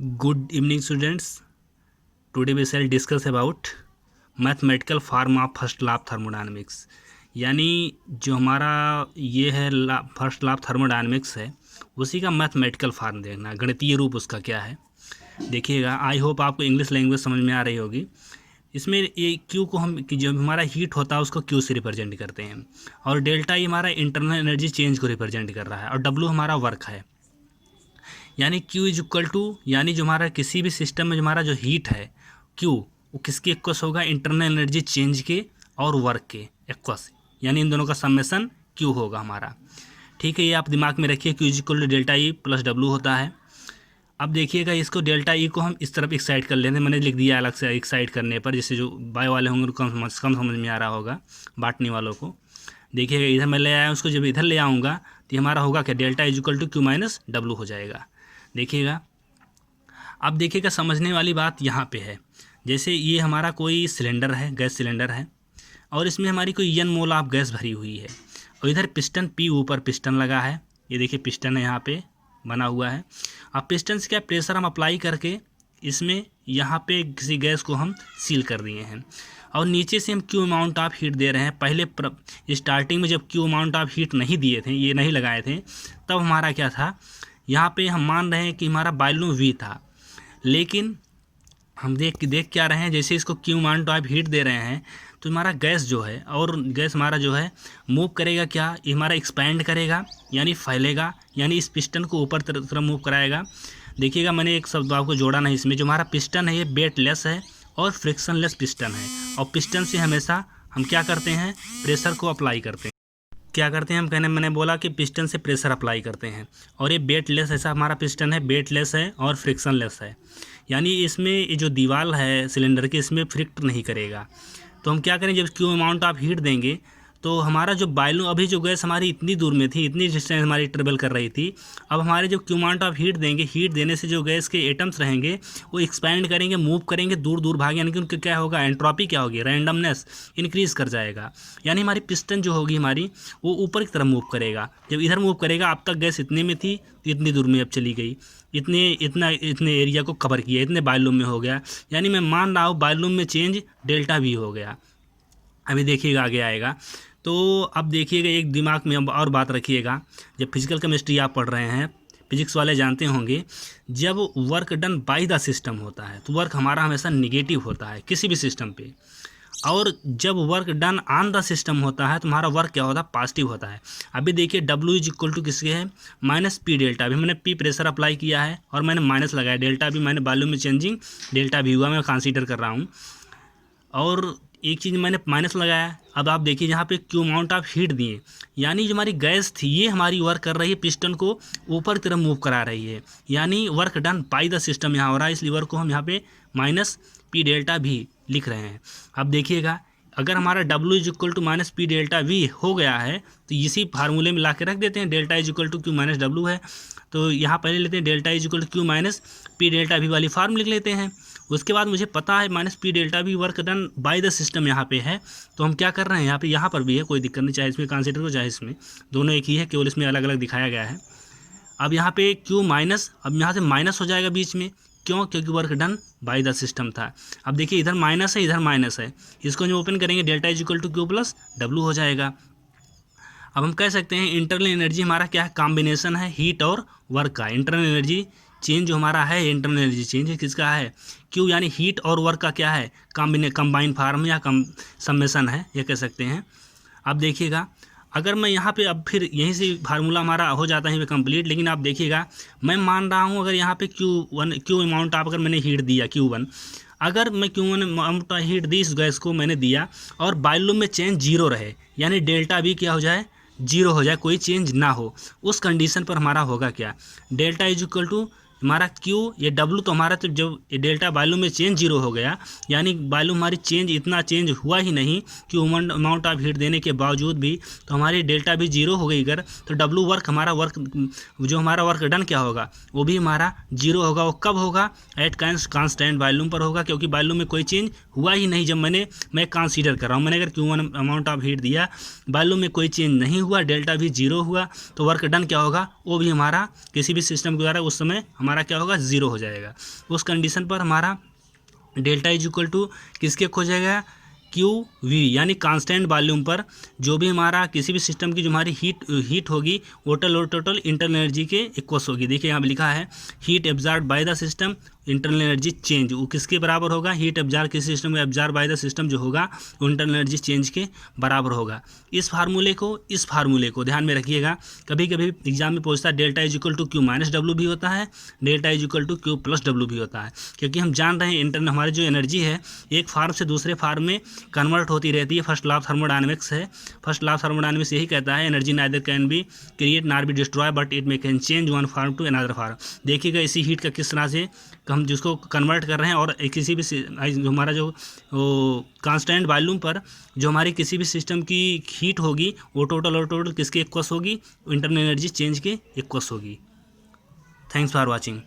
Good evening, students. Today we shall discuss about mathematical form of first law of thermodynamics. यानी जो हमारा ये है फर्स्ट लॉ ऑफ थर्मोडायनेमिक्स है, उसी का मैथमेटिकल फॉर्म देखना, गणितीय रूप उसका क्या है देखिएगा। आई होप आपको इंग्लिश लैंग्वेज समझ में आ रही होगी। इसमें ये क्यू को हम कि जो हमारा हीट होता है उसको क्यू से रिप्रेजेंट करते हैं, और डेल्टा ये हमारा इंटरनल एनर्जी चेंज को रिप्रेजेंट कर रहा है, और डब्ल्यू हमारा वर्क है। यानी Q इज इक्वल टू, यानी जो हमारा किसी भी सिस्टम में जो हमारा जो हीट है Q, वो किसके इक्वस होगा, इंटरनल एनर्जी चेंज के और वर्क के इक्वस, यानी इन दोनों का समेसन Q होगा हमारा। ठीक है, ये आप दिमाग में रखिए। Q is equal to delta E plus W होता है। अब देखिएगा, इसको डेल्टा ई को हम इस तरफ एक्साइड कर लेते हैं, मैंने लिख दिया अलग से एक्साइड करने पर, जैसे जो बायो वाले होंगे उनको कम समझ में आ रहा होगा, बांटने वालों को। देखिएगा इधर मैं ले आया, उसको जब इधर ले आऊँगा तो हमारा होगा क्या, delta is equal to Q minus W हो जाएगा। देखिएगा, अब देखिएगा समझने वाली बात यहाँ पे है। जैसे ये हमारा कोई सिलेंडर है, गैस सिलेंडर है, और इसमें हमारी कोई n मोल ऑफ गैस भरी हुई है, और इधर पिस्टन P ऊपर पिस्टन लगा है। ये देखिए पिस्टन है यहाँ पे बना हुआ है। अब पिस्टन से क्या प्रेशर हम अप्लाई करके इसमें यहाँ पे किसी गैस को हम सील कर दिए हैं, और नीचे से हम Q अमाउंट ऑफ हीट दे रहे हैं। पहले स्टार्टिंग में जब Q अमाउंट ऑफ हीट नहीं दिए थे, ये नहीं लगाए थे, तब हमारा क्या था, यहाँ पे हम मान रहे हैं कि हमारा वॉल्यूम V था, लेकिन हम देख क्या रहे हैं, जैसे इसको Q अमाउंट ऑफ हीट दे रहे हैं तो हमारा गैस जो है, और गैस हमारा जो है मूव करेगा क्या, ये हमारा एक्सपैंड करेगा, यानी फैलेगा, यानी इस पिस्टन को ऊपर तरफ मूव कराएगा। देखिएगा मैंने एक शब्द आपको जोड़ा नहीं इसमें, जो हमारा पिस्टन है ये वेटलेस है और फ्रिक्शनलेस पिस्टन है, और पिस्टन से हमेशा हम क्या करते हैं, प्रेशर को अप्लाई करते हैं। क्या करते हैं हम, मैंने बोला कि पिस्टन से प्रेशर अप्लाई करते हैं, और ये वेटलेस, ऐसा हमारा पिस्टन है वेटलेस है और फ्रिक्शनलेस है, यानी इसमें ये जो दीवार है सिलेंडर की, इसमें फ्रिक्ट नहीं करेगा। तो हम क्या करें, जब Q अमाउंट ऑफ हीट देंगे तो हमारा जो वॉल्यूम, अभी जो गैस हमारी इतनी दूर में थी, इतनी डिस्टेंस हमारी ट्रेवल कर रही थी, अब हमारे जो Q अमाउंट ऑफ हीट देंगे, हीट देने से जो गैस के एटम्स रहेंगे वो एक्सपैंड करेंगे, मूव करेंगे, दूर दूर भागे, यानी कि उनके क्या होगा, एंट्रोपी क्या होगी, रैंडमनेस इंक्रीज़ कर जाएगा। यानी हमारी पिस्टन जो होगी हमारी, वो ऊपर की तरफ मूव करेगा। जब इधर मूव करेगा, अब तक गैस इतने में थी तो इतनी दूर में अब चली गई, इतने एरिया को कवर किया, इतने वॉल्यूम में हो गया, यानी मैं मान रहा हूँ वॉल्यूम में चेंज डेल्टा V हो गया। अभी देखिएगा आगे आएगा। तो अब देखिएगा, एक दिमाग में अब और बात रखिएगा, जब फिजिकल केमिस्ट्री आप पढ़ रहे हैं, फिजिक्स वाले जानते होंगे, जब work done by the system होता है तो वर्क हमारा हमेशा निगेटिव होता है किसी भी सिस्टम पे, और जब work done on the system होता है तो हमारा वर्क क्या होता है, पॉजिटिव होता है। अभी देखिए W इज इक्वल टू किसके है, माइनस P डेल्टा। अभी मैंने P प्रेशर अप्लाई किया है और मैंने माइनस लगाया, डेल्टा भी मैंने वॉल्यूम में चेंजिंग डेल्टा भी हुआ, मैं कंसीडर कर रहा हूँ, और एक चीज़ मैंने माइनस लगाया। अब आप देखिए यहाँ पे Q अमाउंट ऑफ हीट दिए, यानी जो हमारी गैस थी ये हमारी वर्क कर रही है, पिस्टन को ऊपर की तरफ मूव करा रही है, यानी work done by the system यहाँ हो रहा है, इसलिए वर्क को हम यहाँ पे माइनस P डेल्टा V लिख रहे हैं। अब देखिएगा, अगर हमारा W is equal to minus P delta V हो गया है तो इसी फार्मूले में ला के रख देते हैं, delta is equal to Q minus W है, तो यहाँ पहले लेते हैं delta is equal to Q minus P delta V वाली फार्म लिख लेते हैं। उसके बाद मुझे पता है minus P delta V work done by the system यहाँ पे है, तो हम क्या कर रहे हैं, यहाँ पर भी है, कोई दिक्कत नहीं, चाहे इसमें कंसीडर हो चाहे इसमें, दोनों एक ही है, केवल इसमें अलग अलग दिखाया गया है। अब यहाँ पे Q माइनस, अब यहाँ से माइनस हो जाएगा बीच में, क्यों, क्योंकि work done by the system था। अब देखिए इधर माइनस है, इधर माइनस है, इसको जो ओपन करेंगे delta is equal to Q plus W हो जाएगा। अब हम कह सकते हैं इंटरनल एनर्जी हमारा क्या है, कॉम्बिनेशन है हीट और वर्क का। इंटरनल एनर्जी चेंज जो हमारा है, इंटरनल एनर्जी चेंज किसका है, Q, यानी हीट और वर्क का क्या है, कंबाइन फार्म या समेसन है, ये कह सकते हैं। अब देखिएगा, अगर मैं यहाँ पे, अब फिर यहीं से फार्मूला हमारा हो जाता है कंप्लीट, लेकिन आप देखिएगा मैं मान रहा हूँ, अगर यहाँ पे Q अमाउंट आप, अगर मैंने हीट दिया Q1, अगर मैं Q1 अमाउंट हीट दी इस गैस को मैंने दिया, और वॉल्यूम में चेंज जीरो रहे, यानी डेल्टा V क्या हो जाए, जीरो हो जाए, कोई चेंज ना हो, उस कंडीशन पर हमारा होगा क्या, डेल्टा इज इक्वल टू हमारा Q, ये W तो हमारा, तो जब ये डेल्टा वॉल्यूम में चेंज जीरो हो गया, यानी वॉल्यूम हमारी चेंज, इतना चेंज हुआ ही नहीं Q अमाउंट ऑफ हीट देने के बावजूद भी, तो हमारी डेल्टा भी जीरो हो गई। अगर तो W वर्क, हमारा वर्क जो हमारा वर्क डन क्या होगा, वो भी हमारा जीरो होगा। वो कब होगा, एट कांस्टेंट वॉल्यूम पर होगा, क्योंकि वॉल्यूम में कोई चेंज हुआ ही नहीं। जब मैं कंसीडर कर रहा हूँ, मैंने अगर Q1 अमाउंट ऑफ हीट दिया, वॉल्यूम में कोई चेंज नहीं हुआ, डेल्टा भी जीरो हुआ, तो वर्क डन क्या होगा, वो भी हमारा किसी भी सिस्टम के द्वारा उस समय हमारा क्या होगा, ज़ीरो हो जाएगा। उस कंडीशन पर हमारा डेल्टा इज इक्वल टू किसके खो जाएगा, क्यू वी, यानी कांस्टेंट वॉल्यूम पर जो भी हमारा किसी भी सिस्टम की जो हमारी हीट होगी वो टोटल इंटरनल एनर्जी के इक्वल्स होगी। देखिए यहाँ पे लिखा है heat absorb by the system internal energy change, वो किसके बराबर होगा, हीट एब्जॉर्ब किसी सिस्टम में एब्जॉर्ब बाय द सिस्टम जो होगा वो इंटरनल एनर्जी चेंज के बराबर होगा। इस फार्मूले को ध्यान में रखिएगा। कभी कभी एग्जाम में पूछता है delta is equal to Q minus W भी होता है, delta is equal to Q plus W भी होता है, क्योंकि हम जान रहे हैं इंटरनल हमारी जो एनर्जी है एक फार्म से दूसरे फार्म में कन्वर्ट होती रहती है। फर्स्ट लॉ ऑफ थर्मोडायनेमिक्स है, फर्स्ट लॉ ऑफ थर्मोडायनेमिक्स यही कहता है energy neither can be create nor be destroy but it may can change one form to another form. देखिएगा इसी हीट का किस तरह से हम जिसको कन्वर्ट कर रहे हैं और किसी भी जो हमारा जो कांस्टेंट वॉल्यूम पर जो हमारी किसी भी सिस्टम की हीट होगी वो टोटल किसके इक्वल्स होगी, इंटरनल एनर्जी चेंज के इक्वल्स होगी। Thanks for watching.